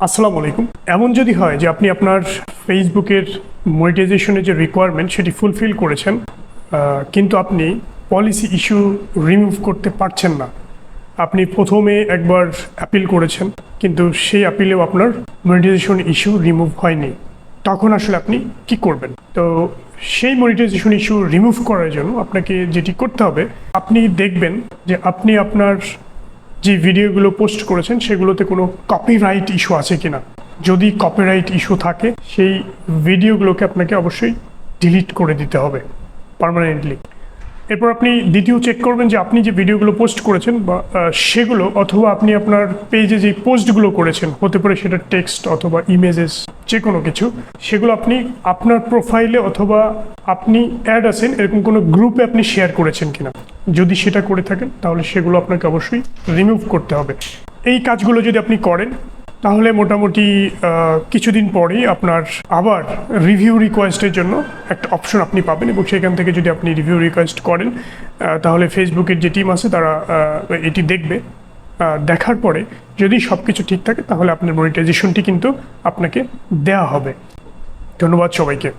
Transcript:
আসসালামু আলাইকুম। এমন যদি হয় যে আপনি আপনার ফেসবুকের মনিটাইজেশনের যে রিকোয়ারমেন্ট সেটি ফুলফিল করেছেন, কিন্তু আপনি পলিসি ইস্যু রিমুভ করতে পারছেন না। আপনি প্রথমে একবার অ্যাপিল করেছেন, কিন্তু সেই অ্যাপিলেও আপনার মনিটাইজেশন ইস্যু রিমুভ হয়নি। তখন আসলে আপনি কি করবেন? তো সেই মনিটাইজেশন ইস্যু রিমুভ করার জন্য আপনাকে যেটি করতে হবে, আপনি দেখবেন যে আপনি আপনার যে ভিডিওগুলো পোস্ট করেছেন সেগুলোতে কোনো কপিরাইট ইস্যু আছে কিনা। যদি কপিরাইট ইস্যু থাকে, সেই ভিডিওগুলোকে আপনাকে অবশ্যই ডিলিট করে দিতে হবে পার্মানেন্টলি। এরপর আপনি দ্বিতীয় চেক করবেন যে আপনি যে ভিডিওগুলো পোস্ট করেছেন বা সেগুলো, অথবা আপনি আপনার পেজে যে পোস্টগুলো করেছেন, হতে পারে সেটা টেক্সট অথবা ইমেজেস, যে কোনো কিছু, সেগুলো আপনি আপনার প্রোফাইলে অথবা আপনি অ্যাড আছেন এরকম কোনো গ্রুপে আপনি শেয়ার করেছেন কিনা। যদি সেটা করে থাকেন তাহলে সেগুলো আপনাকে অবশ্যই রিমুভ করতে হবে। এই কাজগুলো যদি আপনি করেন তাহলে মোটামুটি কিছুদিন পরেই আপনার আবার রিভিউ রিকোয়েস্টের জন্য একটা অপশন আপনি পাবেন, এবং সেখান থেকে যদি আপনি রিভিউ রিকোয়েস্ট করেন তাহলে ফেসবুকের যে টিম আছে তারা এটি দেখবে। দেখার পরে যদি সব কিছু ঠিক থাকে তাহলে আপনার মনিটাইজেশনটি কিন্তু আপনাকে দেওয়া হবে। ধন্যবাদ সবাইকে।